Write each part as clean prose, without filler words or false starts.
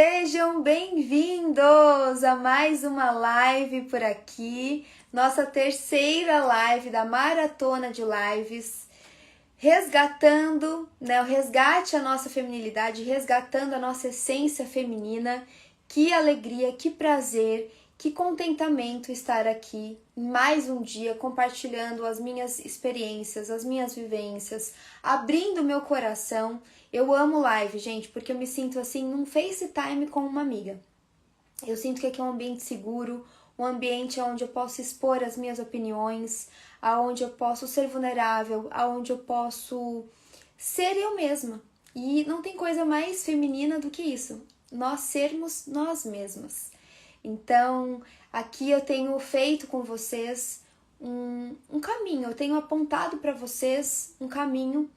Sejam bem-vindos a mais uma live por aqui, nossa terceira live da maratona de lives, resgatando, o resgate à nossa feminilidade, resgatando a nossa essência feminina. Que alegria, que prazer, que contentamento estar aqui mais um dia compartilhando as minhas experiências, as minhas vivências, abrindo meu coração. Eu amo live, gente, porque eu me sinto assim num FaceTime com uma amiga. Eu sinto que aqui é um ambiente seguro, um ambiente onde eu posso expor as minhas opiniões, onde eu posso ser vulnerável, onde eu posso ser eu mesma. E não tem coisa mais feminina do que isso, nós sermos nós mesmas. Então, aqui eu tenho feito com vocês um caminho, eu tenho apontado para vocês um caminho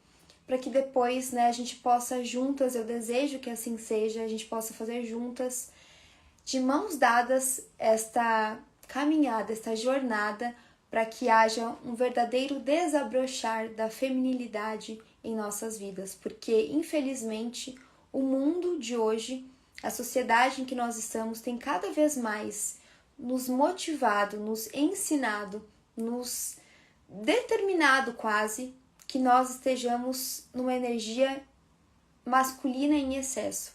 para que depois, a gente possa juntas, eu desejo que assim seja, a gente possa fazer juntas, de mãos dadas, esta caminhada, esta jornada, para que haja um verdadeiro desabrochar da feminilidade em nossas vidas, porque infelizmente o mundo de hoje, a sociedade em que nós estamos, tem cada vez mais nos motivado, nos ensinado, nos determinado quase que nós estejamos numa energia masculina em excesso.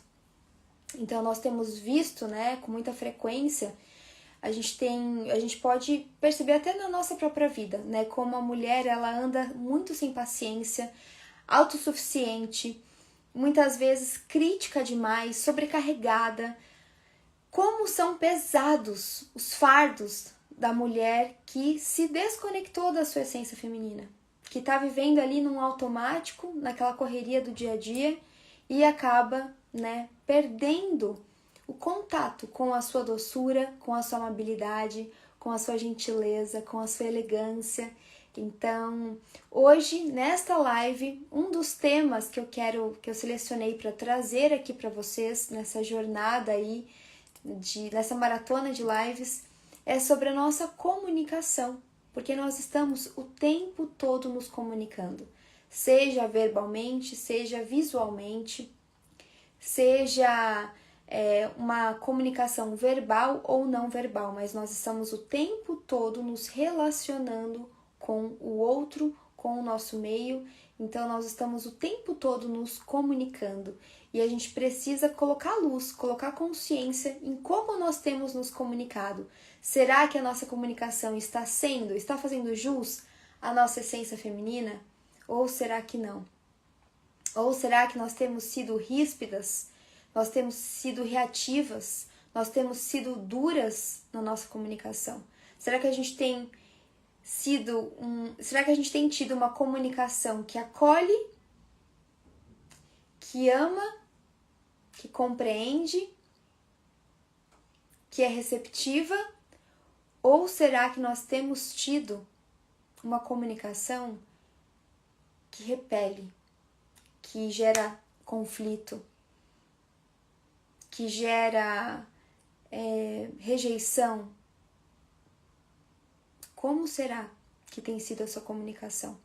Então nós temos visto, com muita frequência, a gente pode perceber até na nossa própria vida, como a mulher ela anda muito sem paciência, autossuficiente, muitas vezes crítica demais, sobrecarregada. Como são pesados os fardos da mulher que se desconectou da sua essência feminina, que está vivendo ali num automático, naquela correria do dia a dia e acaba, perdendo o contato com a sua doçura, com a sua amabilidade, com a sua gentileza, com a sua elegância. Então, hoje, nesta live, um dos temas que eu selecionei para trazer aqui para vocês, nessa jornada aí, nessa maratona de lives, é sobre a nossa comunicação, porque nós estamos o tempo todo nos comunicando, seja verbalmente, seja visualmente, seja uma comunicação verbal ou não verbal, mas nós estamos o tempo todo nos relacionando com o outro, com o nosso meio. Então nós estamos o tempo todo nos comunicando e a gente precisa colocar luz, colocar consciência em como nós temos nos comunicado. Será que a nossa comunicação está fazendo jus à nossa essência feminina? Ou será que não? Ou será que nós temos sido ríspidas? Nós temos sido reativas? Nós temos sido duras na nossa comunicação? Será que a gente tem tido uma comunicação que acolhe, que ama, que compreende, que é receptiva? Ou será que nós temos tido uma comunicação que repele, que gera conflito, que gera rejeição? Como será que tem sido a sua comunicação?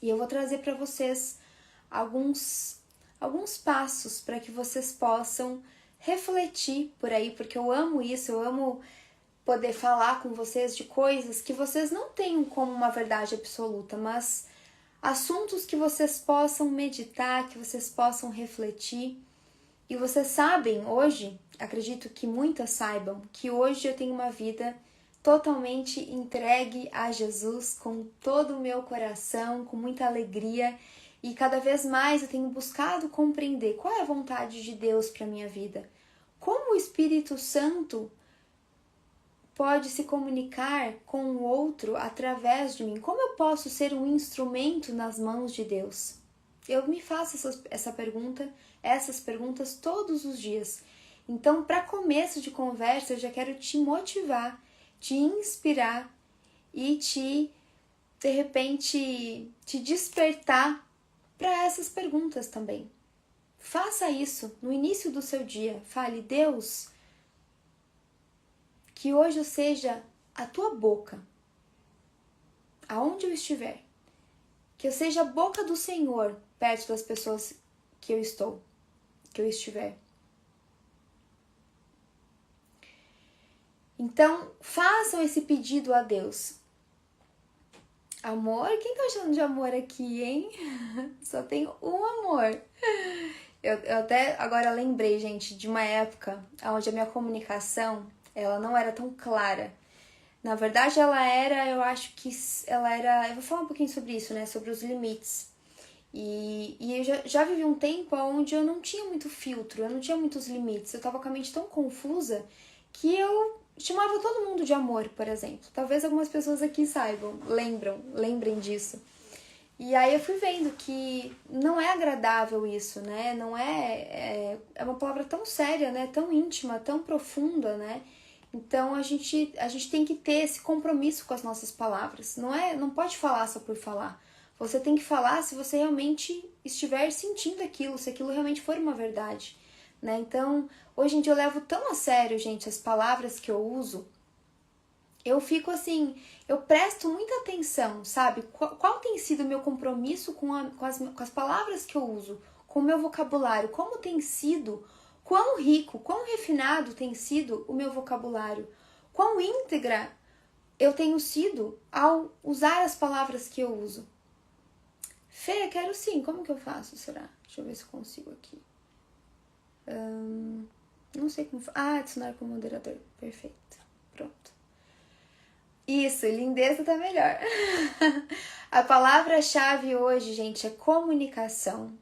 E eu vou trazer para vocês alguns passos para que vocês possam refletir por aí, porque eu amo isso, eu amo poder falar com vocês de coisas que vocês não tenham como uma verdade absoluta, mas assuntos que vocês possam meditar, que vocês possam refletir. E vocês sabem hoje, acredito que muitas saibam, que hoje eu tenho uma vida totalmente entregue a Jesus, com todo o meu coração, com muita alegria, e cada vez mais eu tenho buscado compreender qual é a vontade de Deus para a minha vida. Como o Espírito Santo pode se comunicar com o outro através de mim? Como eu posso ser um instrumento nas mãos de Deus? Eu me faço essas perguntas todos os dias. Então, para começo de conversa, eu já quero te motivar, te inspirar e de repente, te despertar para essas perguntas também. Faça isso no início do seu dia. Fale: Deus, que hoje eu seja a tua boca, aonde eu estiver. Que eu seja a boca do Senhor perto das pessoas que eu estiver. Então, façam esse pedido a Deus. Amor? Quem tá chamando de amor aqui, hein? Só tenho um amor. Eu até agora lembrei, gente, de uma época onde a minha comunicação, ela não era tão clara. Na verdade, ela era, eu acho que ela era... Eu vou falar um pouquinho sobre isso, né? Sobre os limites. E eu já vivi um tempo onde eu não tinha muito filtro, eu não tinha muitos limites. Eu tava com a mente tão confusa que eu chamava todo mundo de amor, por exemplo. Talvez algumas pessoas aqui saibam, lembrem disso. E aí eu fui vendo que não é agradável isso, né? Não é uma palavra tão séria, né? Tão íntima, tão profunda, né? Então a gente tem que ter esse compromisso com as nossas palavras. Não pode falar só por falar. Você tem que falar se você realmente estiver sentindo aquilo, se aquilo realmente for uma verdade, né? Então, hoje em dia eu levo tão a sério, gente, as palavras que eu uso. Eu fico assim, eu presto muita atenção, sabe? Qual tem sido o meu compromisso com as palavras que eu uso, com o meu vocabulário? Como tem sido, quão rico, quão refinado tem sido o meu vocabulário? Quão íntegra eu tenho sido ao usar as palavras que eu uso? Fê, quero sim, como que eu faço, será? Deixa eu ver se eu consigo aqui. Não sei como... adicionar como moderador, perfeito, pronto. Isso, lindeza tá melhor. A palavra-chave hoje, gente, é comunicação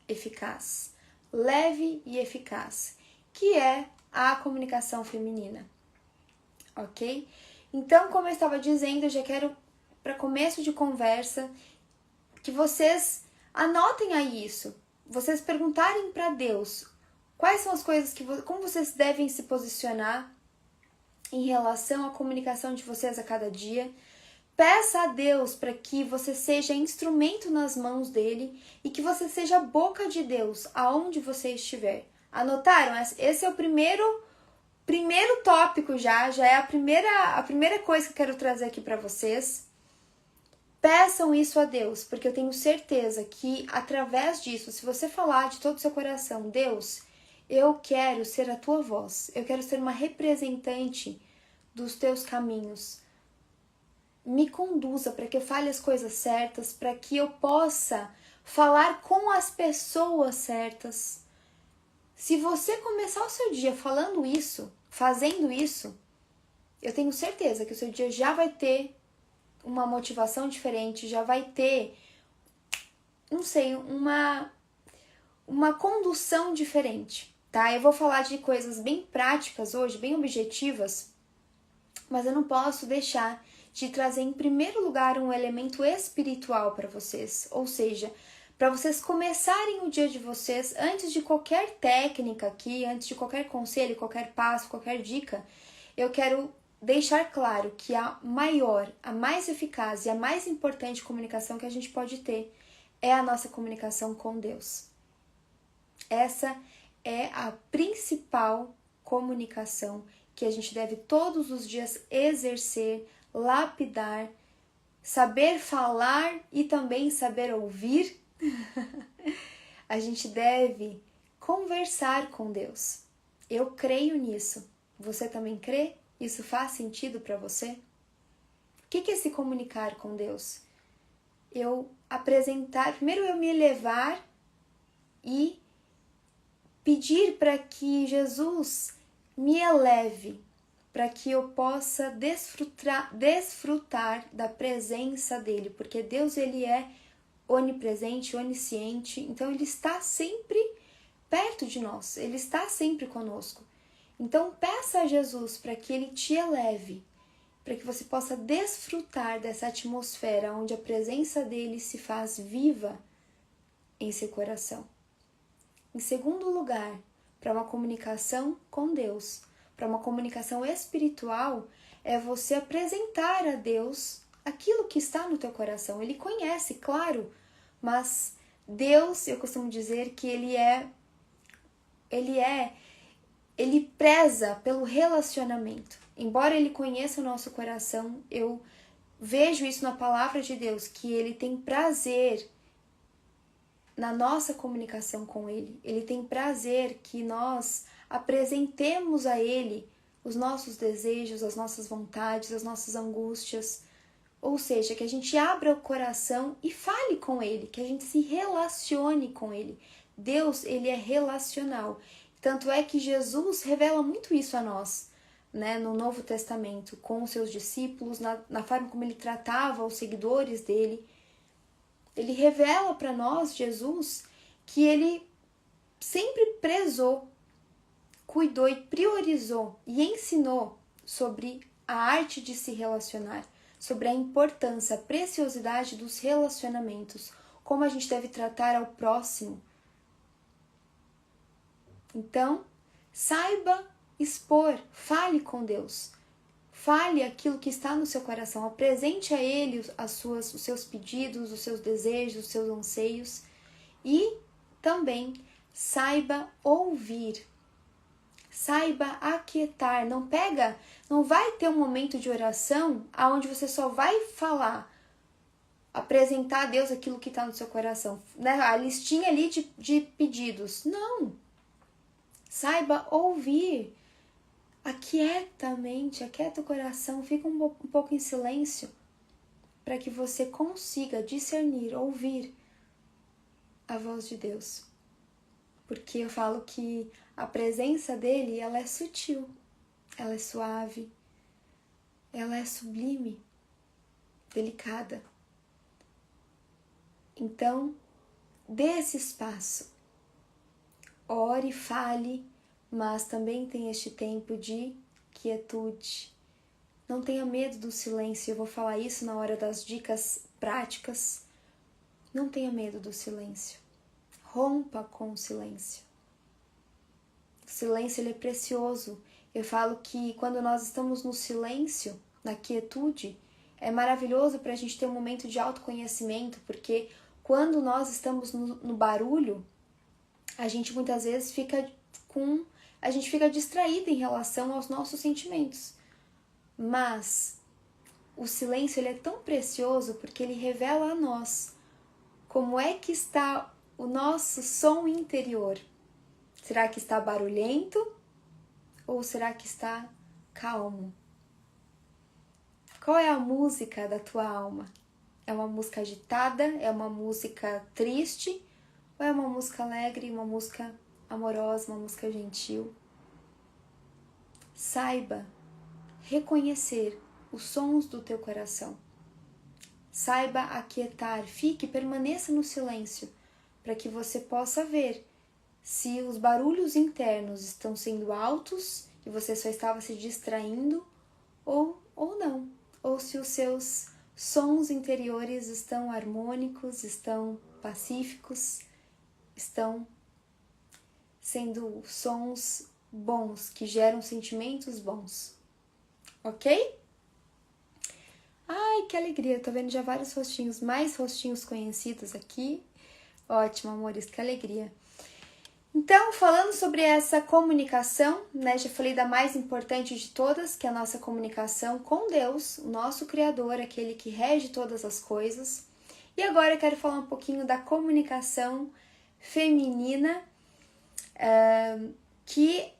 eficaz, leve e eficaz, que é a comunicação feminina, ok? Então, como eu estava dizendo, eu já quero, para começo de conversa, que vocês anotem aí isso, vocês perguntarem para Deus quais são as coisas como vocês devem se posicionar em relação à comunicação de vocês a cada dia. Peça a Deus para que você seja instrumento nas mãos dele e que você seja a boca de Deus aonde você estiver. Anotaram? Esse é o primeiro tópico já é a primeira coisa que eu quero trazer aqui para vocês. Peçam isso a Deus, porque eu tenho certeza que através disso, se você falar de todo o seu coração, Deus, eu quero ser a tua voz, eu quero ser uma representante dos teus caminhos. Me conduza para que eu fale as coisas certas, para que eu possa falar com as pessoas certas. Se você começar o seu dia falando isso, fazendo isso, eu tenho certeza que o seu dia já vai ter uma motivação diferente, já vai ter, não sei, uma condução diferente, tá? Eu vou falar de coisas bem práticas hoje, bem objetivas, mas eu não posso deixar de trazer em primeiro lugar um elemento espiritual para vocês, ou seja, para vocês começarem o dia de vocês, antes de qualquer técnica aqui, antes de qualquer conselho, qualquer passo, qualquer dica, eu quero deixar claro que a maior, a mais eficaz e a mais importante comunicação que a gente pode ter é a nossa comunicação com Deus. Essa é a principal comunicação que a gente deve todos os dias exercer, lapidar, saber falar e também saber ouvir. A gente deve conversar com Deus. Eu creio nisso. Você também crê? Isso faz sentido para você? O que é se comunicar com Deus? Primeiro eu me elevar e pedir para que Jesus me eleve, para que eu possa desfrutar da presença dele, porque Deus ele é onipresente, onisciente, então ele está sempre perto de nós, ele está sempre conosco. Então peça a Jesus para que ele te eleve, para que você possa desfrutar dessa atmosfera onde a presença dele se faz viva em seu coração. Em segundo lugar, para uma comunicação com Deus, para uma comunicação espiritual, é você apresentar a Deus aquilo que está no teu coração. Ele conhece, claro, mas Deus, eu costumo dizer que ele preza pelo relacionamento. Embora ele conheça o nosso coração, eu vejo isso na palavra de Deus, que ele tem prazer na nossa comunicação com ele. Ele tem prazer que nós apresentemos a ele os nossos desejos, as nossas vontades, as nossas angústias. Ou seja, que a gente abra o coração e fale com Ele, que a gente se relacione com Ele. Deus, Ele é relacional. Tanto é que Jesus revela muito isso a nós, né, no Novo Testamento, com os seus discípulos, na forma como Ele tratava os seguidores dele. Ele revela para nós, Jesus, que Ele sempre prezou, cuidou e priorizou e ensinou sobre a arte de se relacionar, sobre a importância, a preciosidade dos relacionamentos, como a gente deve tratar ao próximo. Então, saiba expor, fale com Deus, fale aquilo que está no seu coração, apresente a Ele os seus pedidos, os seus desejos, os seus anseios e também saiba ouvir, saiba aquietar, não vai ter um momento de oração onde você só vai falar, apresentar a Deus aquilo que está no seu coração, né? A listinha ali de pedidos, não, saiba ouvir, aquieta a mente, aquieta o coração, fica um pouco em silêncio, para que você consiga discernir, ouvir a voz de Deus. Porque eu falo que a presença dele, ela é sutil, ela é suave, ela é sublime, delicada. Então, dê esse espaço, ore, fale, mas também tem este tempo de quietude. Não tenha medo do silêncio, eu vou falar isso na hora das dicas práticas. Não tenha medo do silêncio. Rompa com o silêncio. O silêncio, ele é precioso. Eu falo que quando nós estamos no silêncio, na quietude, é maravilhoso para a gente ter um momento de autoconhecimento, porque quando nós estamos no barulho, a gente muitas vezes fica distraída em relação aos nossos sentimentos. Mas o silêncio, ele é tão precioso porque ele revela a nós como é que está o nosso som interior. Será que está barulhento ou será que está calmo? Qual é a música da tua alma? É uma música agitada? É uma música triste? Ou é uma música alegre, uma música amorosa, uma música gentil? Saiba reconhecer os sons do teu coração. Saiba aquietar, permaneça no silêncio, para que você possa ver se os barulhos internos estão sendo altos e você só estava se distraindo ou não. Ou se os seus sons interiores estão harmônicos, estão pacíficos, estão sendo sons bons, que geram sentimentos bons. Ok? Ai, que alegria, eu tô vendo já vários rostinhos, mais rostinhos conhecidos aqui. Ótimo, amores, que alegria. Então, falando sobre essa comunicação, né, já falei da mais importante de todas, que é a nossa comunicação com Deus, o nosso Criador, aquele que rege todas as coisas. E agora eu quero falar um pouquinho da comunicação feminina, que,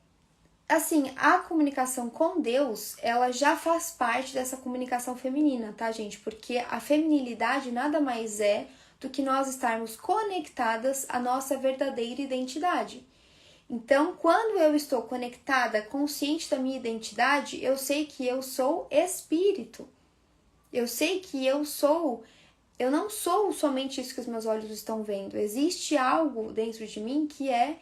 assim, a comunicação com Deus, ela já faz parte dessa comunicação feminina, tá, gente? Porque a feminilidade nada mais é do que nós estarmos conectadas à nossa verdadeira identidade. Então, quando eu estou conectada, consciente da minha identidade, eu sei que eu sou espírito. Eu sei que eu não sou somente isso que os meus olhos estão vendo. Existe algo dentro de mim que é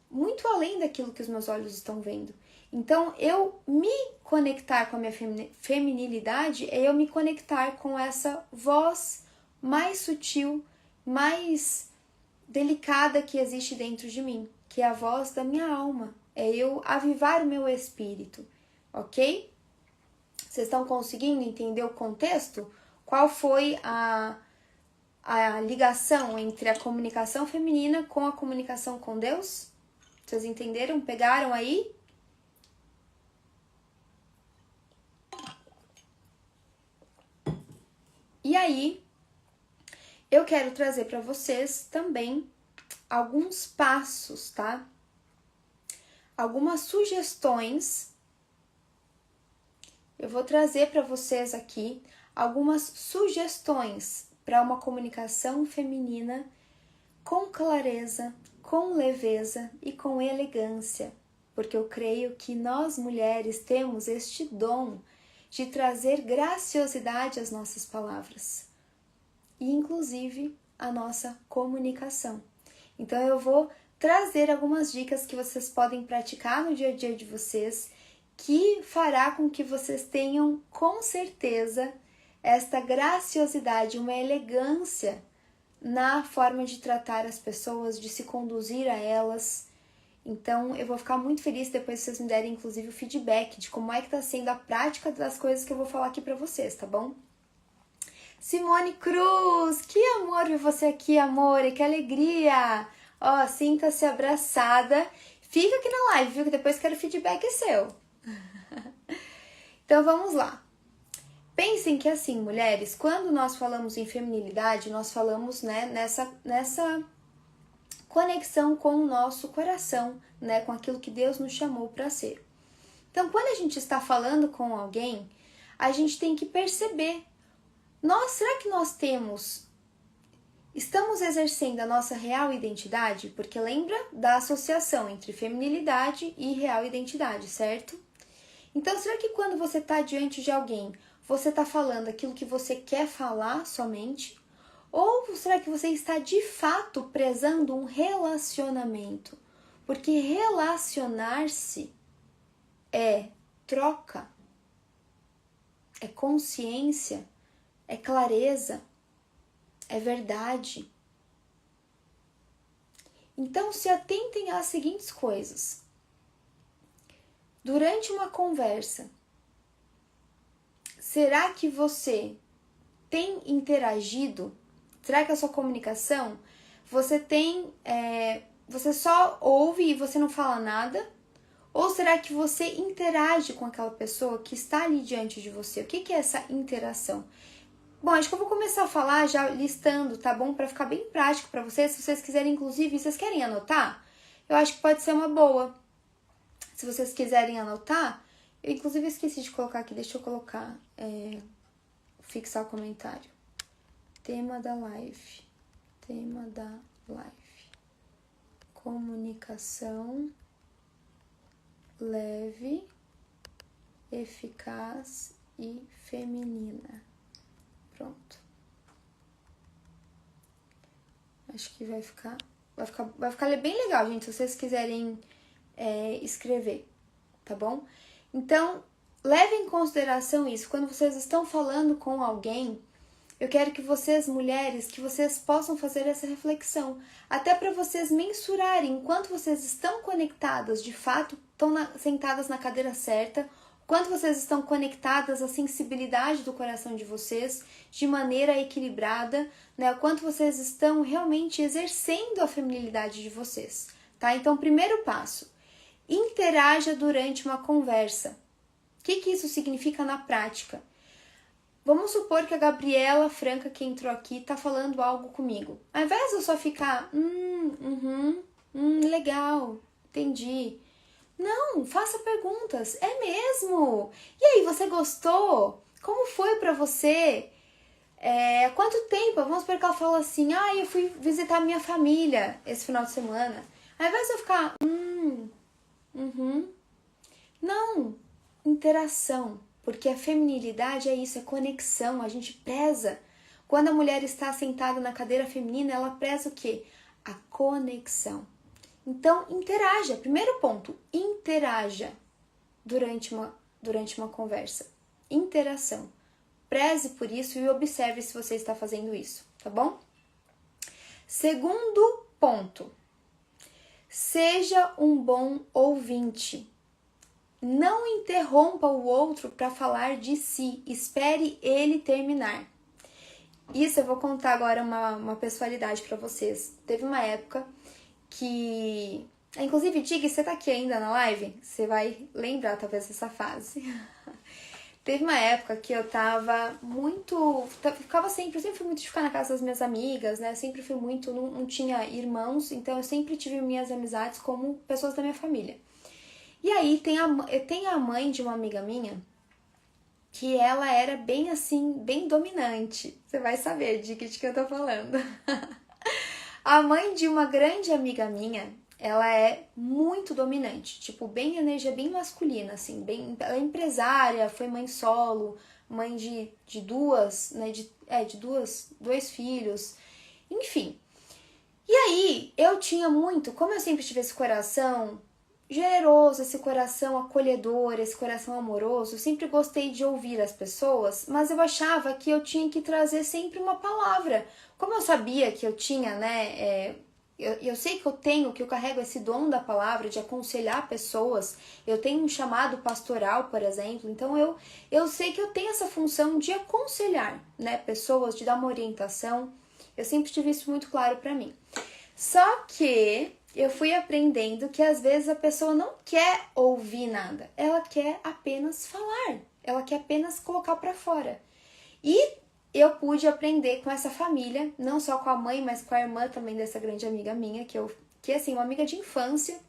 muito além daquilo que os meus olhos estão vendo. Então, eu me conectar com a minha feminilidade é eu me conectar com essa voz mais sutil, mais delicada que existe dentro de mim, que é a voz da minha alma. É eu avivar o meu espírito, ok? Vocês estão conseguindo entender o contexto? Qual foi a ligação entre a comunicação feminina com a comunicação com Deus? Vocês entenderam? Pegaram aí? E aí, eu quero trazer para vocês também alguns passos, tá? Algumas sugestões eu vou trazer para vocês aqui algumas sugestões para uma comunicação feminina com clareza, com leveza e com elegância, porque eu creio que nós mulheres temos este dom de trazer graciosidade às nossas palavras e inclusive à nossa comunicação. Então eu vou trazer algumas dicas que vocês podem praticar no dia a dia de vocês, que fará com que vocês tenham com certeza esta graciosidade, uma elegância na forma de tratar as pessoas, de se conduzir a elas. Então eu vou ficar muito feliz depois se vocês me derem inclusive o feedback de como é que tá sendo a prática das coisas que eu vou falar aqui pra vocês, tá bom? Simone Cruz, que amor ver você aqui, amor, e que alegria! Ó, sinta-se abraçada. Fica aqui na live, viu? Que depois quero feedback seu. Então vamos lá. Pensem que assim, mulheres, quando nós falamos em feminilidade, nós falamos, né, nessa conexão com o nosso coração, né, com aquilo que Deus nos chamou para ser. Então, quando a gente está falando com alguém, a gente tem que perceber, será que nós estamos exercendo a nossa real identidade? Porque lembra da associação entre feminilidade e real identidade, certo? Então, será que quando você está diante de alguém, você está falando aquilo que você quer falar somente? Ou será que você está de fato prezando um relacionamento? Porque relacionar-se é troca, é consciência, é clareza, é verdade. Então se atentem às seguintes coisas. Durante uma conversa, será que você tem interagido? Será que a sua comunicação, você só ouve e você não fala nada? Ou será que você interage com aquela pessoa que está ali diante de você? O que é essa interação? Bom, acho que eu vou começar a falar já listando, tá bom? Para ficar bem prático para vocês. Se vocês quiserem, inclusive, vocês querem anotar? Eu acho que pode ser uma boa. Se vocês quiserem anotar, eu inclusive esqueci de colocar aqui, deixa eu colocar, fixar o comentário. Tema da live. Comunicação leve, eficaz e feminina. Pronto. Acho que vai ficar bem legal, gente, se vocês quiserem escrever, tá bom? Então, levem em consideração isso. Quando vocês estão falando com alguém, eu quero que vocês, mulheres, que vocês possam fazer essa reflexão. Até para vocês mensurarem enquanto vocês estão conectadas, de fato, estão sentadas na cadeira certa, quanto vocês estão conectadas à sensibilidade do coração de vocês, de maneira equilibrada, né? O quanto vocês estão realmente exercendo a feminilidade de vocês, tá? Então, primeiro passo, interaja durante uma conversa. O que isso significa na prática? Vamos supor que a Gabriela Franca, que entrou aqui, tá falando algo comigo. Ao invés de eu só ficar, legal, entendi. Não, faça perguntas. É mesmo? E aí, você gostou? Como foi pra você? Há quanto tempo? Vamos supor que ela fala assim, eu fui visitar minha família esse final de semana. Ao invés de eu ficar, Não, interação. Porque a feminilidade é isso, é conexão, a gente preza. Quando a mulher está sentada na cadeira feminina, ela preza o quê? A conexão. Então, interaja. Primeiro ponto, interaja durante uma conversa. Interação. Preze por isso e observe se você está fazendo isso, tá bom? Segundo ponto, seja um bom ouvinte. Não interrompa o outro para falar de si, espere ele terminar. Isso eu vou contar agora uma pessoalidade para vocês. Teve uma época que... Inclusive, Tig, você tá aqui ainda na live? Você vai lembrar talvez dessa fase. Teve uma época que eu tava muito... Eu sempre fui muito de ficar na casa das minhas amigas, né? Sempre fui muito... Não tinha irmãos, então eu sempre tive minhas amizades como pessoas da minha família. E aí, tem a mãe de uma amiga minha, que ela era bem assim, bem dominante. Você vai saber de que eu tô falando. A mãe de uma grande amiga minha, ela é muito dominante, tipo, bem energia, bem masculina, assim, bem, ela é empresária, foi mãe solo, mãe de duas, né, de dois filhos, enfim. E aí, eu tinha muito, como eu sempre tive esse coração generoso, esse coração acolhedor, esse coração amoroso, eu sempre gostei de ouvir as pessoas, mas eu achava que eu tinha que trazer sempre uma palavra. Como eu sabia que eu tinha, né, eu sei que eu carrego esse dom da palavra, de aconselhar pessoas, eu tenho um chamado pastoral, por exemplo, então eu sei que eu tenho essa função de aconselhar, né, pessoas, de dar uma orientação, eu sempre tive isso muito claro pra mim. Só que eu fui aprendendo que às vezes a pessoa não quer ouvir nada, ela quer apenas falar, ela quer apenas colocar pra fora. E eu pude aprender com essa família, não só com a mãe, mas com a irmã também dessa grande amiga minha, que assim, uma amiga de infância,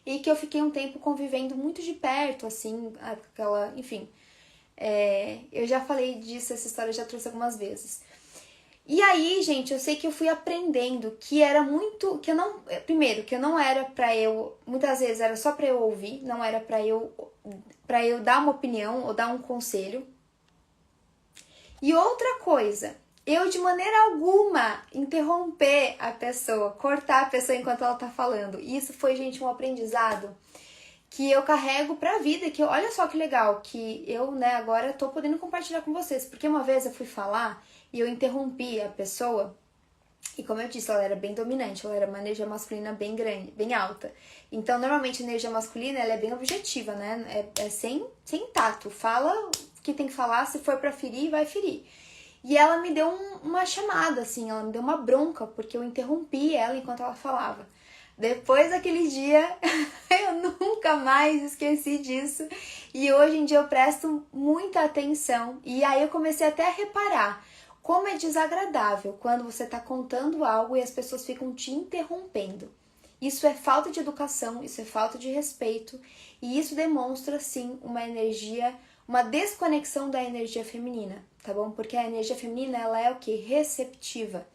e que eu fiquei um tempo convivendo muito de perto, assim, aquela, enfim. Eu já falei disso, essa história eu já trouxe algumas vezes. E aí, gente, eu sei que eu fui aprendendo que era muito, que eu não, primeiro, que eu não era pra eu, muitas vezes era só pra eu ouvir, não era pra eu dar uma opinião ou dar um conselho. E outra coisa, eu de maneira alguma interromper a pessoa, cortar a pessoa enquanto ela tá falando. Isso foi, gente, um aprendizado que eu carrego pra vida, que olha só que legal, que eu, né, agora tô podendo compartilhar com vocês, porque uma vez eu fui falar e eu interrompi a pessoa, e como eu disse, ela era bem dominante, ela era uma energia masculina bem grande, bem alta. Então, normalmente a energia masculina, ela é bem objetiva, né, é sem tato, fala o que tem que falar, se for pra ferir, vai ferir. E ela me deu uma chamada, assim, ela me deu uma bronca, porque eu interrompi ela enquanto ela falava. Depois daquele dia, eu nunca mais esqueci disso. E hoje em dia eu presto muita atenção. E aí eu comecei até a reparar como é desagradável quando você está contando algo e as pessoas ficam te interrompendo. Isso é falta de educação, isso é falta de respeito. E isso demonstra, sim, uma energia, uma desconexão da energia feminina, tá bom? Porque a energia feminina, ela é o quê? Receptiva.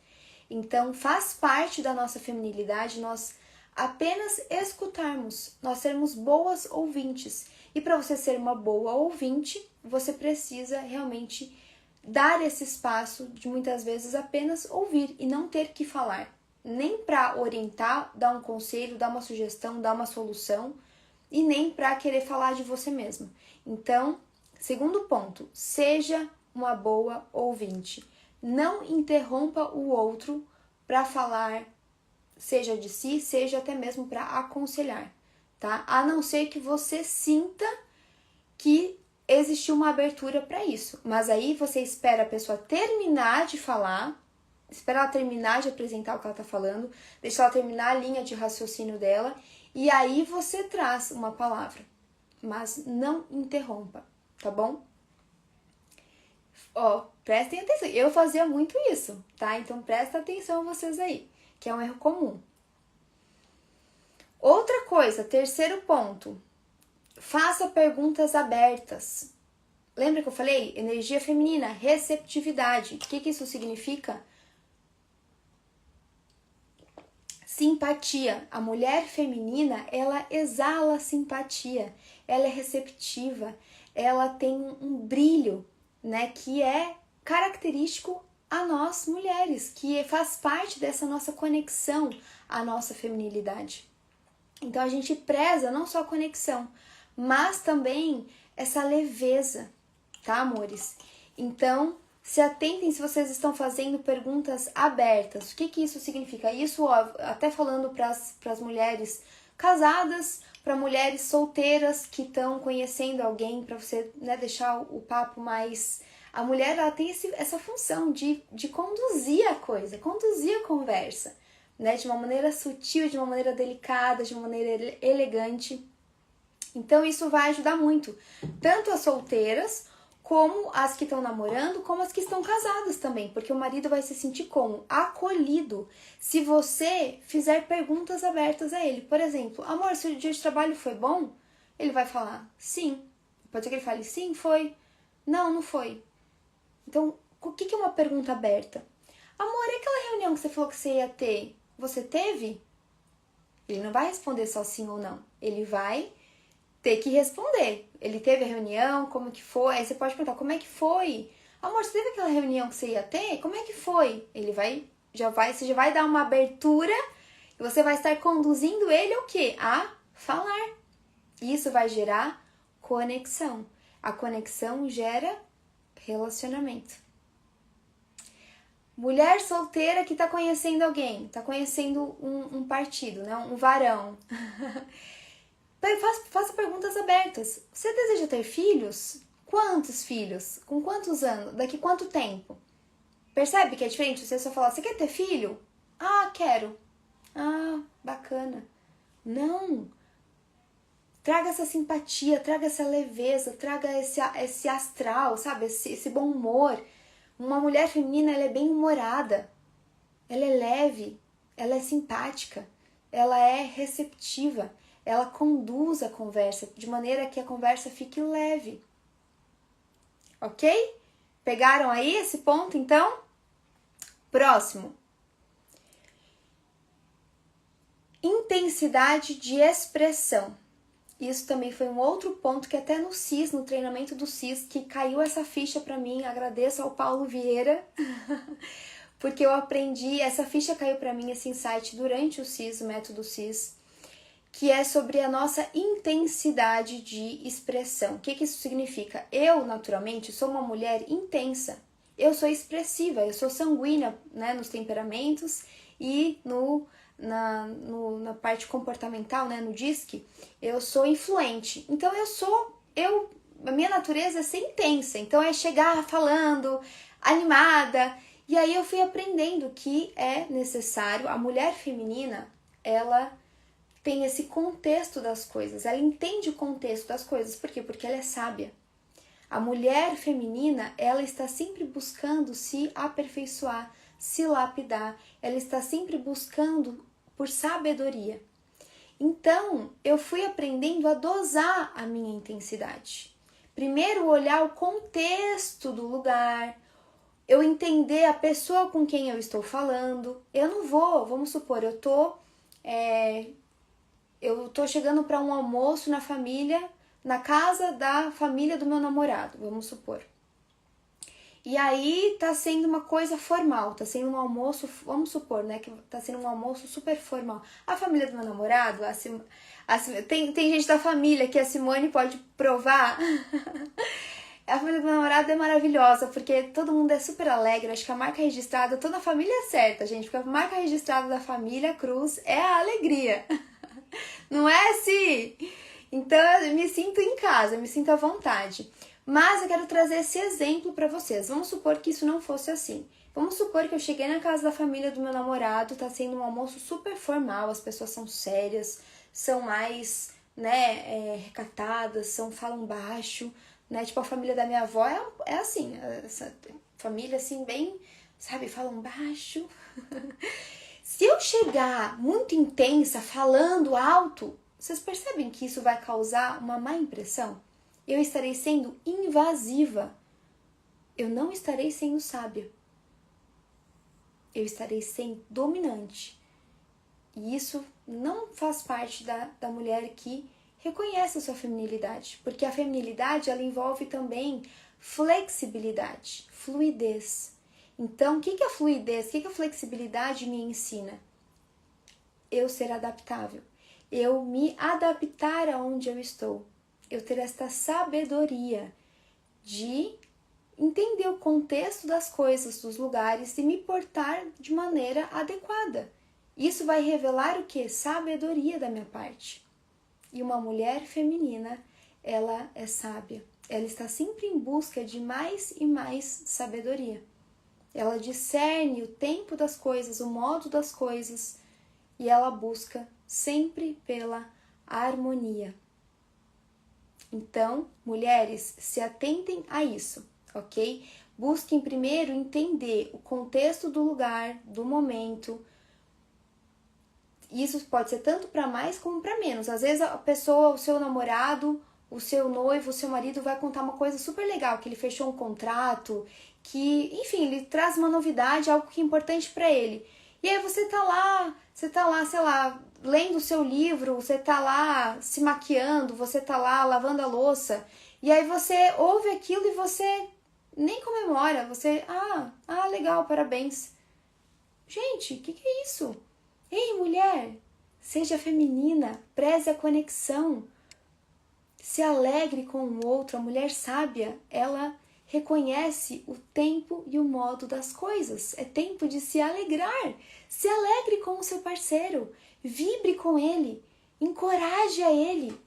Então, faz parte da nossa feminilidade nós apenas escutarmos, nós sermos boas ouvintes. E para você ser uma boa ouvinte, você precisa realmente dar esse espaço de muitas vezes apenas ouvir e não ter que falar. Nem para orientar, dar um conselho, dar uma sugestão, dar uma solução, e nem para querer falar de você mesma. Então, segundo ponto, seja uma boa ouvinte. Não interrompa o outro para falar, seja de si, seja até mesmo para aconselhar, tá? A não ser que você sinta que existiu uma abertura para isso. Mas aí você espera a pessoa terminar de falar, espera ela terminar de apresentar o que ela tá falando, deixa ela terminar a linha de raciocínio dela, e aí você traz uma palavra. Mas não interrompa, tá bom? Ó, prestem atenção. Eu fazia muito isso, tá? Então presta atenção vocês aí, que é um erro comum. Outra coisa, terceiro ponto. Faça perguntas abertas. Lembra que eu falei? Energia feminina, receptividade. O que isso significa? Simpatia. A mulher feminina, ela exala simpatia. Ela é receptiva. Ela tem um brilho, né, que é característico a nós mulheres, que faz parte dessa nossa conexão à nossa feminilidade. Então a gente preza não só a conexão, mas também essa leveza, tá, amores? Então, se atentem se vocês estão fazendo perguntas abertas. O que isso significa? Isso, ó, até falando para as mulheres casadas, para mulheres solteiras que estão conhecendo alguém, para você, né, deixar o papo mais... A mulher, ela tem essa função de conduzir a coisa, conduzir a conversa, né, de uma maneira sutil, de uma maneira delicada, de uma maneira elegante. Então isso vai ajudar muito, tanto as solteiras, como as que estão namorando, como as que estão casadas também, porque o marido vai se sentir como? Acolhido, se você fizer perguntas abertas a ele. Por exemplo, amor, seu dia de trabalho foi bom? Ele vai falar, sim. Pode ser que ele fale, sim, foi. Não, não foi. Então, o que é uma pergunta aberta? Amor, e aquela reunião que você falou que você ia ter? Você teve? Ele não vai responder só sim ou não. Ele vai ter que responder. Ele teve a reunião, como que foi? Aí você pode perguntar, como é que foi? Amor, você teve aquela reunião que você ia ter? Como é que foi? Você já vai dar uma abertura e você vai estar conduzindo ele ao quê? A falar. Isso vai gerar conexão. A conexão gera relacionamento. Mulher solteira que tá conhecendo alguém, tá conhecendo um partido, né? Um varão. Faça perguntas abertas. Você deseja ter filhos? Quantos filhos? Com quantos anos? Daqui quanto tempo? Percebe que é diferente? Você só falar, você quer ter filho? Ah, quero. Ah, bacana. Não. Traga essa simpatia, traga essa leveza, traga esse astral, sabe? Esse bom humor. Uma mulher feminina, ela é bem humorada. Ela é leve, ela é simpática, ela é receptiva. Ela conduz a conversa de maneira que a conversa fique leve. Ok? Pegaram aí esse ponto, então? Próximo. Intensidade de expressão. Isso também foi um outro ponto que até no CIS, no treinamento do CIS, que caiu essa ficha para mim. Agradeço ao Paulo Vieira, porque eu aprendi, essa ficha caiu para mim, esse insight, durante o CIS, o método CIS, que é sobre a nossa intensidade de expressão. O que isso significa? Eu, naturalmente, sou uma mulher intensa. Eu sou expressiva, eu sou sanguínea, né, nos temperamentos e na parte comportamental, né, no DISC, eu sou influente. Então a minha natureza é ser intensa. Então é chegar falando, animada. E aí eu fui aprendendo que é necessário, a mulher feminina, ela tem esse contexto das coisas, ela entende o contexto das coisas. Por quê? Porque ela é sábia. A mulher feminina, ela está sempre buscando se aperfeiçoar, se lapidar, ela está sempre buscando por sabedoria. Então, eu fui aprendendo a dosar a minha intensidade. Primeiro, olhar o contexto do lugar, eu entender a pessoa com quem eu estou falando. Eu não vou, vamos supor, eu tô chegando para um almoço na família, na casa da família do meu namorado, vamos supor. E aí tá sendo uma coisa formal, tá sendo um almoço, vamos supor, né, que tá sendo um almoço super formal. A família do meu namorado, tem gente da família que a Simone pode provar. A família do meu namorado é maravilhosa, porque todo mundo é super alegre. Acho que a marca registrada, toda a família é certa, gente, porque a marca registrada da família Cruz é a alegria. Não é assim? Então eu me sinto em casa, eu me sinto à vontade. Mas eu quero trazer esse exemplo para vocês. Vamos supor que isso não fosse assim. Vamos supor que eu cheguei na casa da família do meu namorado, tá sendo um almoço super formal, as pessoas são sérias, são mais, né, recatadas, falam baixo, né? Tipo, a família da minha avó é assim, essa família assim, bem, sabe, falam baixo. Se eu chegar muito intensa, falando alto, vocês percebem que isso vai causar uma má impressão? Eu estarei sendo invasiva. Eu não estarei sendo sábia. Eu estarei sendo dominante. E isso não faz parte da mulher que reconhece a sua feminilidade. Porque a feminilidade, ela envolve também flexibilidade, fluidez. Então, o que é a fluidez? O que a flexibilidade me ensina? Eu ser adaptável. Eu me adaptar aonde eu estou. Eu ter esta sabedoria de entender o contexto das coisas, dos lugares e me portar de maneira adequada. Isso vai revelar o que? Sabedoria da minha parte. E uma mulher feminina, ela é sábia. Ela está sempre em busca de mais e mais sabedoria. Ela discerne o tempo das coisas, o modo das coisas, e ela busca sempre pela harmonia. Então, mulheres, se atentem a isso, ok? Busquem primeiro entender o contexto do lugar, do momento. Isso pode ser tanto para mais como para menos. Às vezes a pessoa, o seu namorado o seu noivo, o seu marido vai contar uma coisa super legal, que ele fechou um contrato, que, enfim, ele traz uma novidade, algo que é importante para ele. E aí você tá lá, sei lá, lendo o seu livro, você tá lá se maquiando, você tá lá lavando a louça, e aí você ouve aquilo e você nem comemora, você, legal, parabéns. Gente, o que é isso? Ei, mulher, seja feminina, preze a conexão, se alegre com o outro. A mulher sábia, ela reconhece o tempo e o modo das coisas. É tempo de se alegrar. Se alegre com o seu parceiro, vibre com ele, encoraje a ele.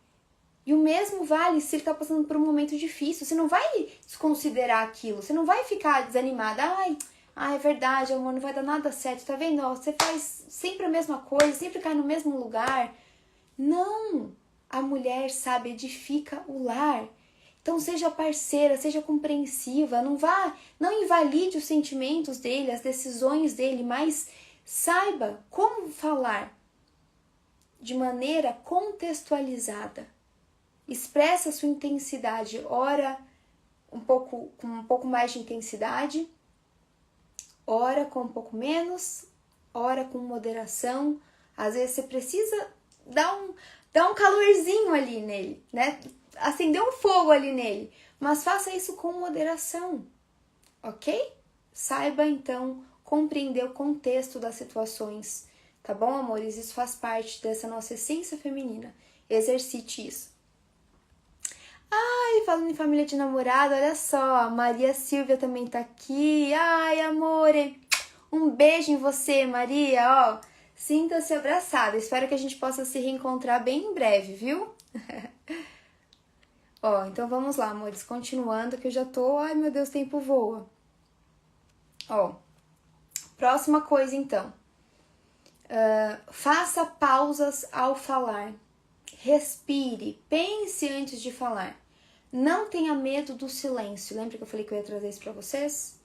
E o mesmo vale se ele está passando por um momento difícil. Você não vai desconsiderar aquilo, você não vai ficar desanimada. É verdade, amor, não vai dar nada certo, tá vendo? Você faz sempre a mesma coisa, sempre cai no mesmo lugar. Não! A mulher, sabe, edifica o lar. Então seja parceira, seja compreensiva, não invalide os sentimentos dele, as decisões dele, mas saiba como falar de maneira contextualizada. Expressa sua intensidade, ora com um pouco mais de intensidade, ora com um pouco menos, ora com moderação. Às vezes você precisa dar um calorzinho ali nele, né? Acender um fogo ali nele, mas faça isso com moderação, ok? Saiba então compreender o contexto das situações, tá bom, amores? Isso faz parte dessa nossa essência feminina. Exercite isso. Ai, falando em família de namorado, olha só, a Maria Silvia também tá aqui. Ai, amore, um beijo em você, Maria, ó. Sinta-se abraçada. Espero que a gente possa se reencontrar bem em breve, viu? Ó, então vamos lá, amores, continuando que eu já tô... Ai, meu Deus, o tempo voa. Ó, próxima coisa, então. Faça pausas ao falar. Respire, pense antes de falar. Não tenha medo do silêncio. Lembra que eu falei que eu ia trazer isso pra vocês?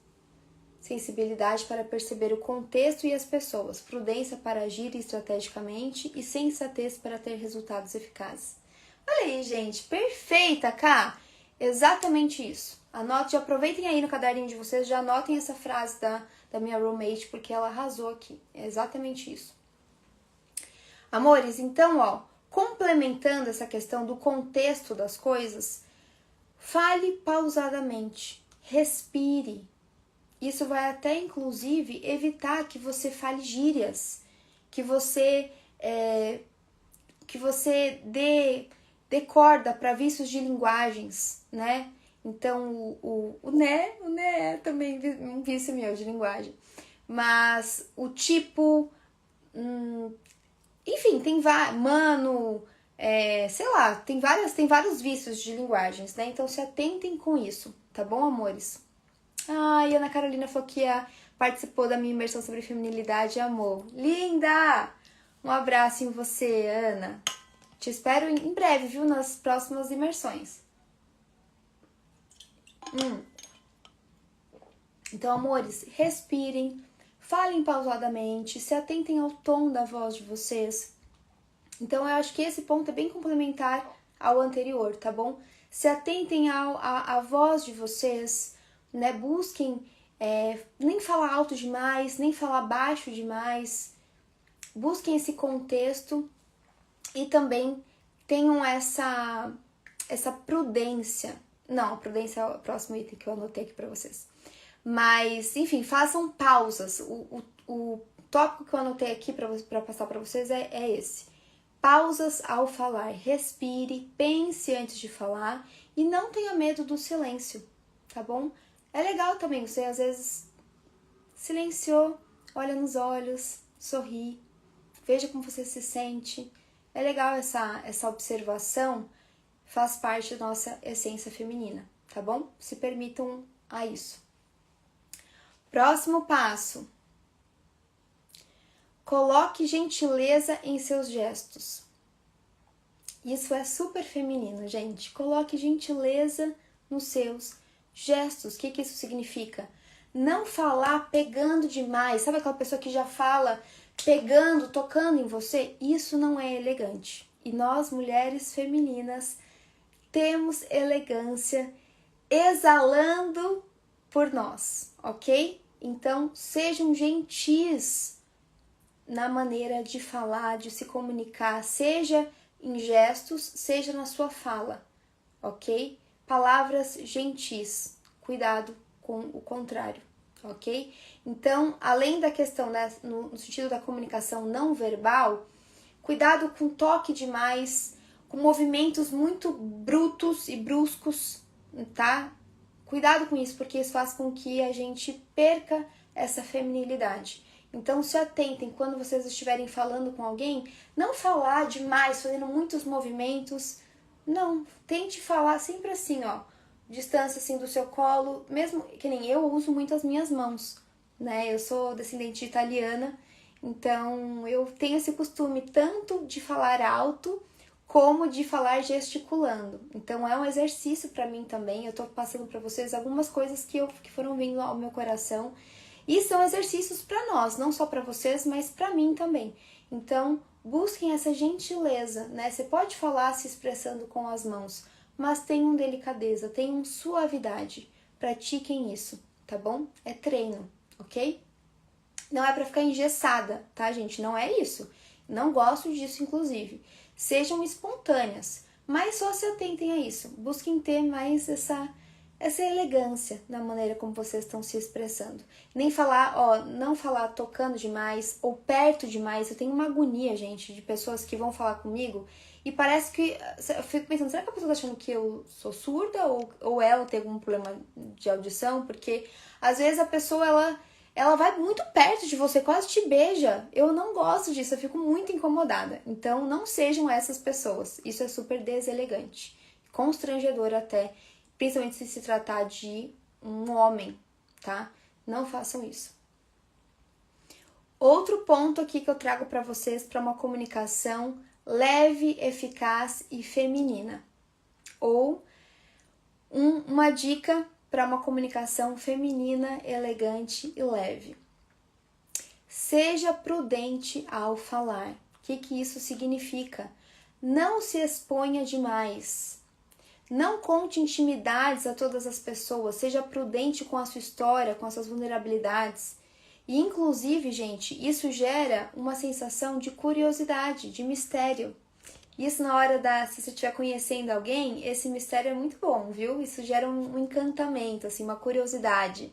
Sensibilidade para perceber o contexto e as pessoas. Prudência para agir estrategicamente e sensatez para ter resultados eficazes. Olha aí, gente. Perfeita, Cá. Exatamente isso. Anote, aproveitem aí no caderninho de vocês, já anotem essa frase da minha roommate, porque ela arrasou aqui. É exatamente isso. Amores, então, ó, complementando essa questão do contexto das coisas, fale pausadamente, respire. Isso vai até, inclusive, evitar que você fale gírias, que você dê corda para vícios de linguagens, né? Então, o né é também um vício meu de linguagem. Mas o tipo... enfim, tem mano, sei lá, tem vários vícios de linguagens, né? Então se atentem com isso, tá bom, amores? Ai, Ana Carolina falou que participou da minha imersão sobre feminilidade e amor. Linda! Um abraço em você, Ana. Te espero em breve, viu? Nas próximas imersões. Então, amores, respirem, falem pausadamente, se atentem ao tom da voz de vocês. Então, eu acho que esse ponto é bem complementar ao anterior, tá bom? Se atentem à voz de vocês, né? Busquem nem falar alto demais, nem falar baixo demais. Busquem esse contexto e também tenham essa prudência. Não, a prudência é o próximo item que eu anotei aqui pra vocês. Mas, enfim, façam pausas. O tópico que eu anotei aqui pra passar pra vocês é esse. Pausas ao falar. Respire, pense antes de falar e não tenha medo do silêncio, tá bom? É legal também, você às vezes silenciou, olha nos olhos, sorri, veja como você se sente. É legal essa observação, faz parte da nossa essência feminina, tá bom? Se permitam a isso. Próximo passo. Coloque gentileza em seus gestos. Isso é super feminino, gente. Coloque gentileza nos seus gestos. O que isso significa? Não falar pegando demais. Sabe aquela pessoa que já fala pegando, tocando em você? Isso não é elegante. E nós, mulheres femininas, temos elegância exalando por nós, ok? Então, sejam gentis na maneira de falar, de se comunicar, seja em gestos, seja na sua fala, ok? Palavras gentis, cuidado com o contrário, ok? Então, além da questão, né, no sentido da comunicação não verbal, cuidado com toque demais, com movimentos muito brutos e bruscos, tá? Cuidado com isso, porque isso faz com que a gente perca essa feminilidade. Então, se atentem quando vocês estiverem falando com alguém, não falar demais, fazendo muitos movimentos. Não, tente falar sempre assim, ó, distância assim do seu colo, mesmo que nem eu uso muito as minhas mãos, né? Eu sou descendente de italiana, então eu tenho esse costume tanto de falar alto como de falar gesticulando. Então é um exercício para mim também. Eu tô passando para vocês algumas coisas que foram vindo ao meu coração. E são exercícios para nós, não só para vocês, mas para mim também. Então, busquem essa gentileza, né? Você pode falar se expressando com as mãos, mas tenham delicadeza, tenham suavidade. Pratiquem isso, tá bom? É treino, ok? Não é para ficar engessada, tá, gente? Não é isso. Não gosto disso, inclusive. Sejam espontâneas, mas só se atentem a isso. Busquem ter mais essa elegância na maneira como vocês estão se expressando. Nem falar, ó, não falar tocando demais ou perto demais. Eu tenho uma agonia, gente, de pessoas que vão falar comigo e parece que... Eu fico pensando, será que a pessoa tá achando que eu sou surda ou ela tem algum problema de audição? Porque às vezes a pessoa, ela vai muito perto de você, quase te beija. Eu não gosto disso, eu fico muito incomodada. Então, não sejam essas pessoas. Isso é super deselegante, constrangedor até, principalmente se tratar de um homem, tá? Não façam isso. Outro ponto aqui que eu trago para vocês para uma comunicação leve, eficaz e feminina. Ou uma dica para uma comunicação feminina, elegante e leve. Seja prudente ao falar. O que isso significa? Não se exponha demais. Não conte intimidades a todas as pessoas. Seja prudente com a sua história, com as suas vulnerabilidades. E, inclusive, gente, isso gera uma sensação de curiosidade, de mistério. Isso na hora se você estiver conhecendo alguém, esse mistério é muito bom, viu? Isso gera um encantamento, assim, uma curiosidade.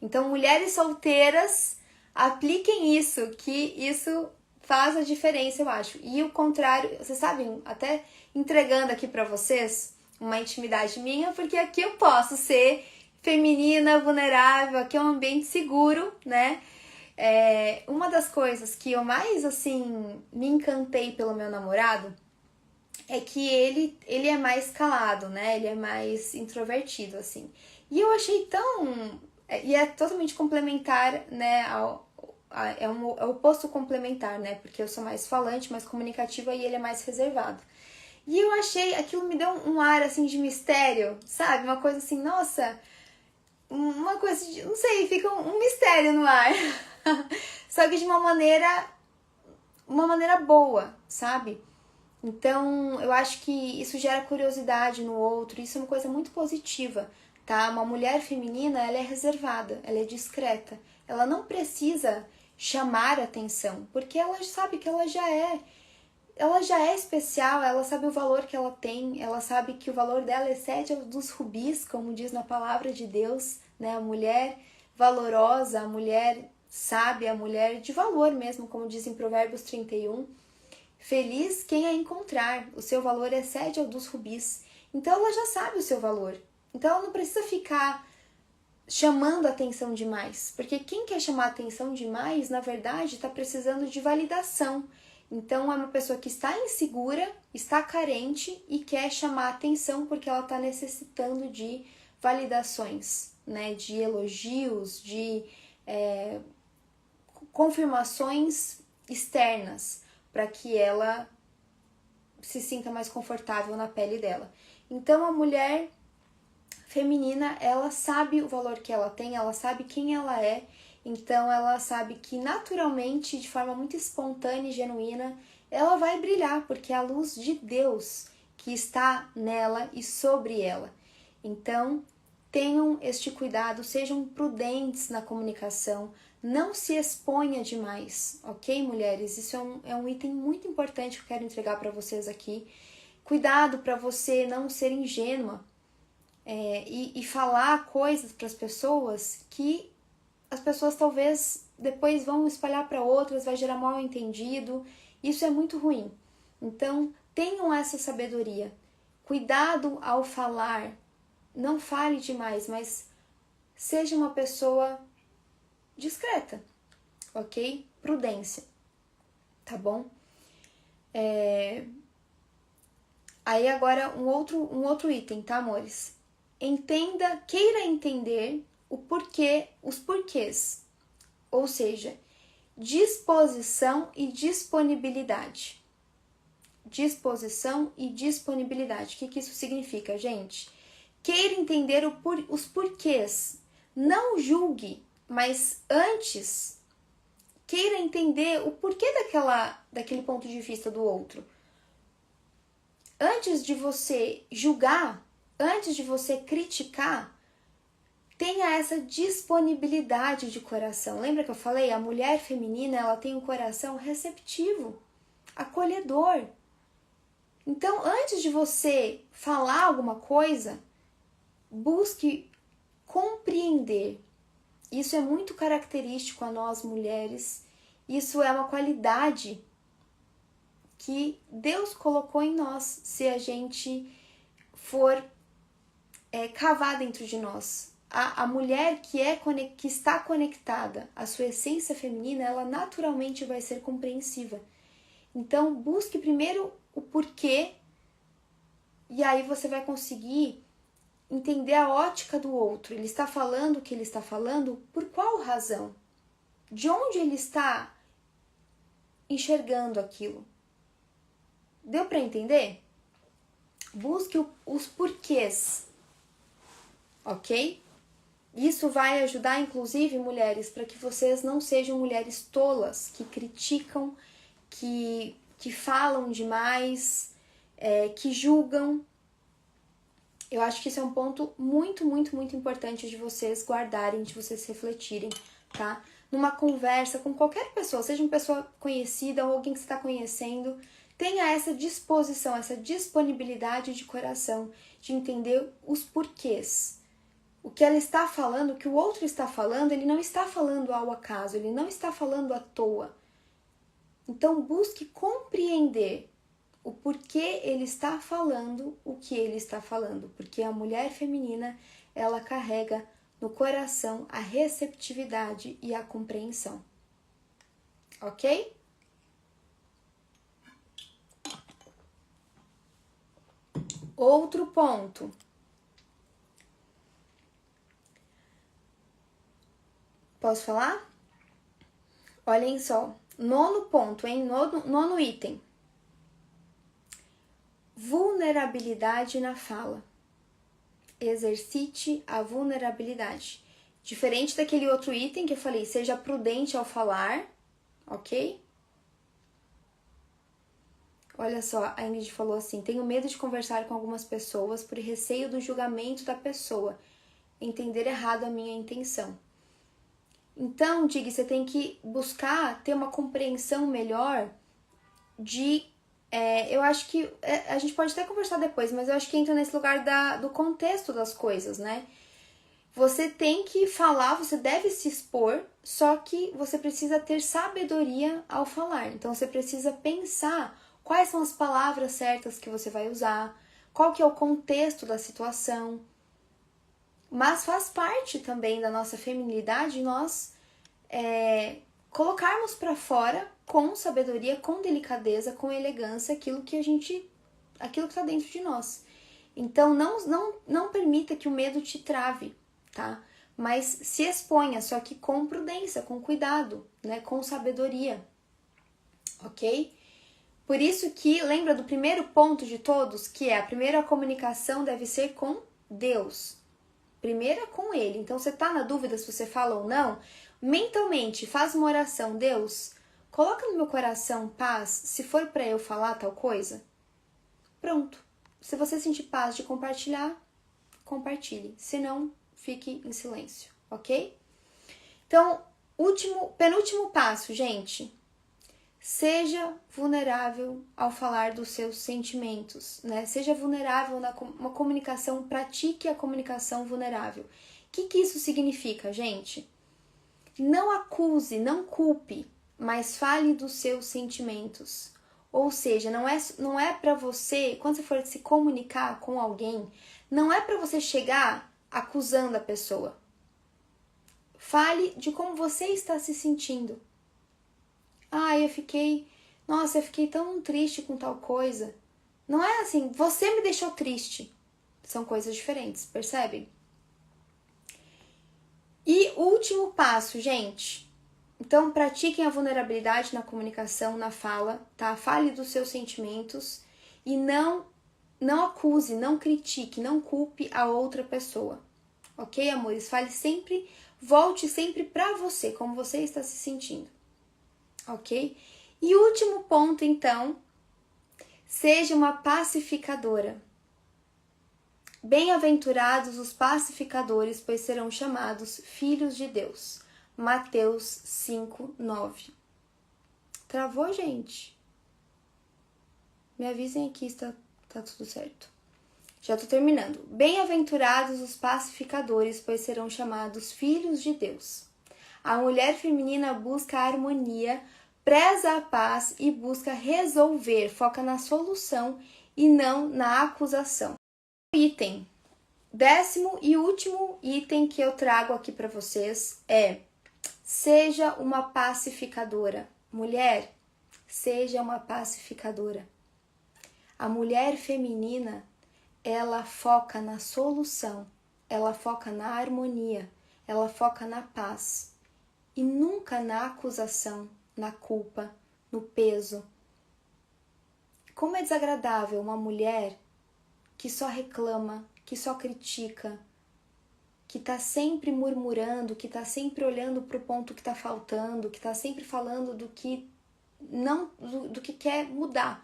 Então, mulheres solteiras, apliquem isso, que isso faz a diferença, eu acho. E o contrário, vocês sabem, até entregando aqui pra vocês uma intimidade minha, porque aqui eu posso ser feminina, vulnerável, aqui é um ambiente seguro, né? Uma das coisas que eu mais, assim, me encantei pelo meu namorado é que ele é mais calado, né? Ele é mais introvertido, assim. E eu achei tão... E é totalmente complementar, né? É o oposto complementar, né? Porque eu sou mais falante, mais comunicativa e ele é mais reservado. E eu achei... Aquilo me deu um ar, assim, de mistério, sabe? Uma coisa assim, nossa... Uma coisa de... Não sei, fica um mistério no ar. Só que de uma maneira boa, sabe? Então, eu acho que isso gera curiosidade no outro, isso é uma coisa muito positiva, tá? Uma mulher feminina, ela é reservada, ela é discreta, ela não precisa chamar atenção, porque ela sabe que ela já é especial, ela sabe o valor que ela tem, ela sabe que o valor dela excede ao dos rubis, como diz na palavra de Deus, né? A mulher valorosa, a mulher sábia, a mulher de valor mesmo, como diz em Provérbios 31, feliz quem a encontrar, o seu valor excede ao dos rubis. Então ela já sabe o seu valor. Então ela não precisa ficar chamando atenção demais. Porque quem quer chamar atenção demais, na verdade, está precisando de validação. Então é uma pessoa que está insegura, está carente e quer chamar atenção porque ela está necessitando de validações, né? De elogios, de confirmações externas, para que ela se sinta mais confortável na pele dela. Então, a mulher feminina, ela sabe o valor que ela tem, ela sabe quem ela é, então ela sabe que naturalmente, de forma muito espontânea e genuína, ela vai brilhar, porque é a luz de Deus. que está nela e sobre ela. Então, tenham este cuidado, sejam prudentes na comunicação, não se exponha demais, ok, mulheres? Isso é um item muito importante que eu quero entregar para vocês aqui. Cuidado para você não ser ingênua e falar coisas para as pessoas que as pessoas talvez depois vão espalhar para outras, vai gerar mal entendido. Isso é muito ruim. Então, tenham essa sabedoria. Cuidado ao falar. Não fale demais, mas seja uma pessoa discreta, ok? Prudência, tá bom? Aí agora um outro item, tá, amores? Queira entender o porquê, os porquês, ou seja, disposição e disponibilidade. Disposição e disponibilidade. O que isso significa, gente? Queira entender os porquês. Não julgue, mas antes queira entender o porquê daquele ponto de vista do outro. Antes de você julgar, antes de você criticar, tenha essa disponibilidade de coração. Lembra que eu falei? A mulher feminina, ela tem um coração receptivo, acolhedor. Então, antes de você falar alguma coisa, busque compreender. Isso é muito característico a nós mulheres. Isso é uma qualidade que Deus colocou em nós, se a gente for cavar dentro de nós. A mulher que está conectada à sua essência feminina, ela naturalmente vai ser compreensiva. Então, busque primeiro o porquê, e aí você vai conseguir entender a ótica do outro. Ele está falando o que ele está falando, por qual razão? De onde ele está enxergando aquilo? Deu para entender? Busque os porquês, ok? Isso vai ajudar, inclusive, mulheres, para que vocês não sejam mulheres tolas, que criticam, que falam demais, que julgam. Eu acho que isso é um ponto muito, muito, muito importante de vocês guardarem, de vocês refletirem, tá? Numa conversa com qualquer pessoa, seja uma pessoa conhecida ou alguém que você está conhecendo, tenha essa disposição, essa disponibilidade de coração, de entender os porquês. O que ela está falando, o que o outro está falando, ele não está falando ao acaso, ele não está falando à toa. Então, busque compreender o porquê ele está falando o que ele está falando, porque a mulher feminina, ela carrega no coração a receptividade e a compreensão. Ok? Outro ponto. Posso falar? Olhem só. Nono ponto, hein? Nono item. Vulnerabilidade na fala. Exercite a vulnerabilidade. Diferente daquele outro item que eu falei, seja prudente ao falar, ok? Olha só, a Ingrid falou assim, tenho medo de conversar com algumas pessoas por receio do julgamento da pessoa, entender errado a minha intenção. Então, Dig, você tem que buscar ter uma compreensão melhor de... eu acho que... a gente pode até conversar depois, mas eu acho que entra nesse lugar do contexto das coisas, né? Você tem que falar, você deve se expor, só que você precisa ter sabedoria ao falar. Então, você precisa pensar quais são as palavras certas que você vai usar, qual que é o contexto da situação. Mas faz parte também da nossa feminilidade nós colocarmos para fora com sabedoria, com delicadeza, com elegância aquilo que está dentro de nós. Então não permita que o medo te trave, tá? Mas se exponha, só que com prudência, com cuidado, né? Com sabedoria, ok? Por isso que lembra do primeiro ponto de todos, que é a primeira comunicação deve ser com Deus. Primeiro é com Ele. Então, você tá na dúvida se você fala ou não? Mentalmente, faz uma oração. Deus, coloca no meu coração paz se for para eu falar tal coisa. Pronto. se você sentir paz de compartilhar, compartilhe. Se não, fique em silêncio, ok? Então, penúltimo passo, gente. Seja vulnerável ao falar dos seus sentimentos, né? Seja vulnerável uma comunicação, pratique a comunicação vulnerável. O que isso significa, gente? Não acuse, não culpe, mas fale dos seus sentimentos. Ou seja, não é para você, quando você for se comunicar com alguém, não é para você chegar acusando a pessoa. Fale de como você está se sentindo. Eu fiquei tão triste com tal coisa. Não é assim, você me deixou triste. São coisas diferentes, percebem? E último passo, gente. Então, pratiquem a vulnerabilidade na comunicação, na fala, tá? Fale dos seus sentimentos e não acuse, não critique, não culpe a outra pessoa. Ok, amores? Fale sempre, volte sempre pra você, como você está se sentindo. Ok? E último ponto, então, seja uma pacificadora. Bem-aventurados os pacificadores, pois serão chamados filhos de Deus. Mateus 5:9. Travou, gente? Me avisem aqui se tá tudo certo. Já tô terminando. Bem-aventurados os pacificadores, pois serão chamados filhos de Deus. A mulher feminina busca a harmonia, preza a paz e busca resolver, foca na solução e não na acusação. Item. 10º e último item que eu trago aqui para vocês é: seja uma pacificadora. Mulher, seja uma pacificadora. A mulher feminina, ela foca na solução, ela foca na harmonia, ela foca na paz e nunca na acusação, na culpa, no peso. Como é desagradável uma mulher que só reclama, que só critica, que tá sempre murmurando, que tá sempre olhando pro ponto que tá faltando, que tá sempre falando do que quer mudar.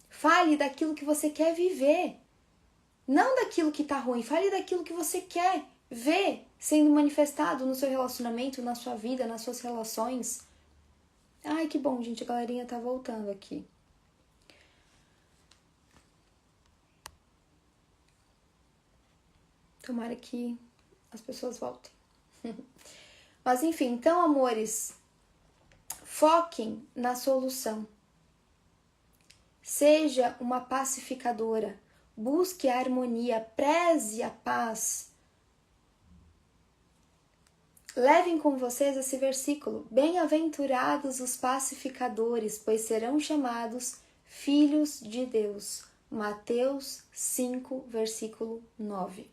Fale daquilo que você quer viver, não daquilo que tá ruim. Fale daquilo que você quer ver sendo manifestado no seu relacionamento, na sua vida, nas suas relações. Ai, que bom, gente, a galerinha tá voltando aqui. Tomara que as pessoas voltem. Mas enfim, então, amores, foquem na solução. Seja uma pacificadora. Busque a harmonia, preze a paz. Levem com vocês esse versículo. Bem-aventurados os pacificadores, pois serão chamados filhos de Deus. Mateus 5, versículo 9.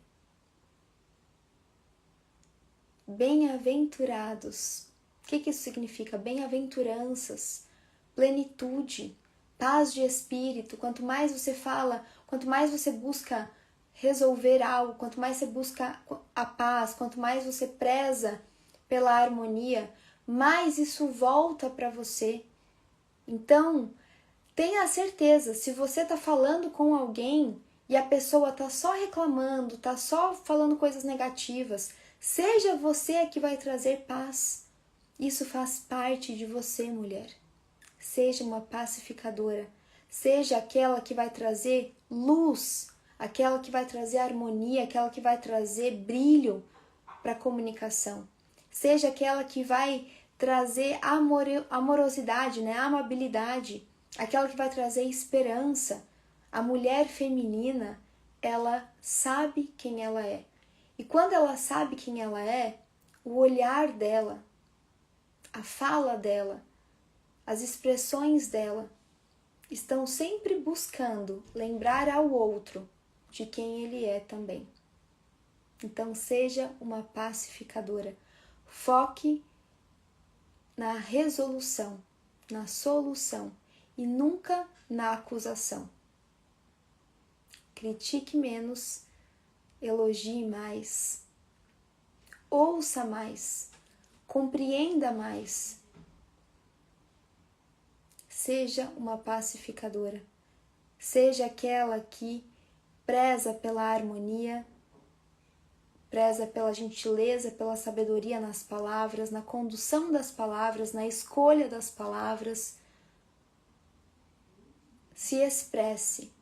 Bem-aventurados. O que isso significa? Bem-aventuranças, plenitude, paz de espírito. Quanto mais você fala, quanto mais você busca resolver algo, quanto mais você busca a paz, quanto mais você preza pela harmonia, mais isso volta para você. Então, tenha certeza, se você está falando com alguém e a pessoa está só reclamando, está só falando coisas negativas, seja você que vai trazer paz. Isso faz parte de você, mulher. Seja uma pacificadora. Seja aquela que vai trazer luz, aquela que vai trazer harmonia, aquela que vai trazer brilho para a comunicação. Seja aquela que vai trazer amorosidade, né? Amabilidade, aquela que vai trazer esperança. A mulher feminina, ela sabe quem ela é. E quando ela sabe quem ela é, o olhar dela, a fala dela, as expressões dela estão sempre buscando lembrar ao outro de quem ele é também. Então, seja uma pacificadora. Foque na resolução, na solução e nunca na acusação. Critique menos, elogie mais, ouça mais, compreenda mais. Seja uma pacificadora. Seja aquela que preza pela harmonia, preza pela gentileza, pela sabedoria nas palavras, na condução das palavras, na escolha das palavras. Se expresse,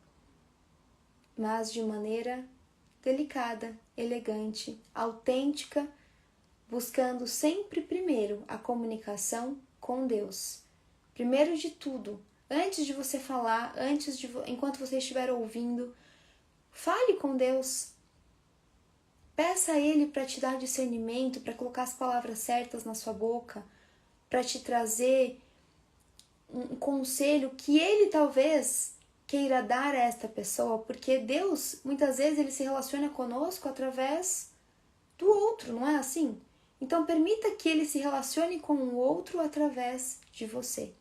mas de maneira delicada, elegante, autêntica, buscando sempre primeiro a comunicação com Deus. Primeiro de tudo, antes de você falar, enquanto você estiver ouvindo, fale com Deus. Peça a Ele para te dar discernimento, para colocar as palavras certas na sua boca, para te trazer um conselho que Ele talvez queira dar a esta pessoa, porque Deus, muitas vezes, Ele se relaciona conosco através do outro, não é assim? Então, permita que Ele se relacione com o outro através de você.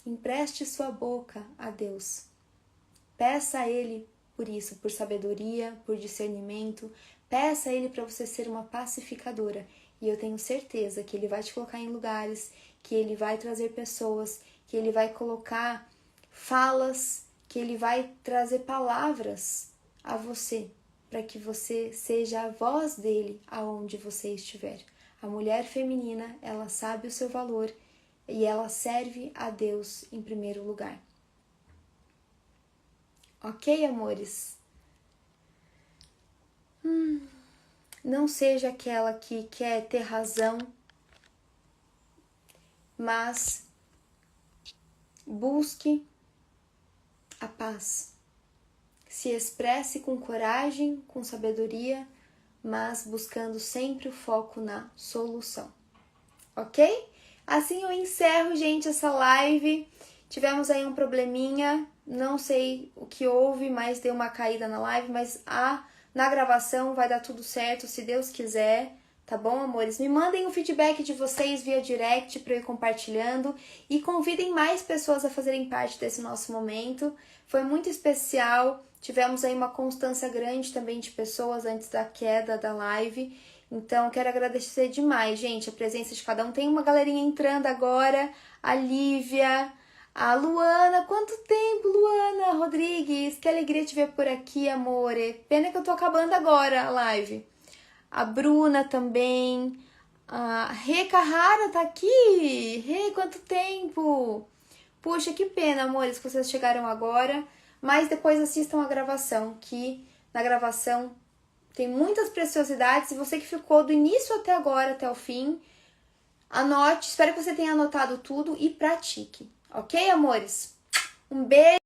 Empreste sua boca a Deus. Peça a Ele por isso, por sabedoria, por discernimento. Peça a Ele para você ser uma pacificadora. E eu tenho certeza que Ele vai te colocar em lugares, que Ele vai trazer pessoas, que Ele vai colocar falas, que Ele vai trazer palavras a você, para que você seja a voz dEle aonde você estiver. A mulher feminina, ela sabe o seu valor e ela serve a Deus em primeiro lugar. Ok, amores? Não seja aquela que quer ter razão, mas busque a paz. Se expresse com coragem, com sabedoria, mas buscando sempre o foco na solução. Ok? Assim eu encerro, gente, essa live. Tivemos aí um probleminha, não sei o que houve, mas deu uma caída na live, mas na gravação vai dar tudo certo, se Deus quiser, tá bom, amores? Me mandem o feedback de vocês via direct para eu ir compartilhando e convidem mais pessoas a fazerem parte desse nosso momento. Foi muito especial, tivemos aí uma constância grande também de pessoas antes da queda da live. Então, quero agradecer demais, gente, a presença de cada um. Tem uma galerinha entrando agora, a Lívia, a Luana. Quanto tempo, Luana Rodrigues? Que alegria te ver por aqui, amore. Pena que eu tô acabando agora a live. A Bruna também. A Rê Carrara tá aqui. Rê, quanto tempo. Puxa, que pena, amores, que vocês chegaram agora. Mas depois assistam a gravação, que na gravação tem muitas preciosidades. E você que ficou do início até agora, até o fim, anote. Espero que você tenha anotado tudo e pratique. Ok, amores? Um beijo.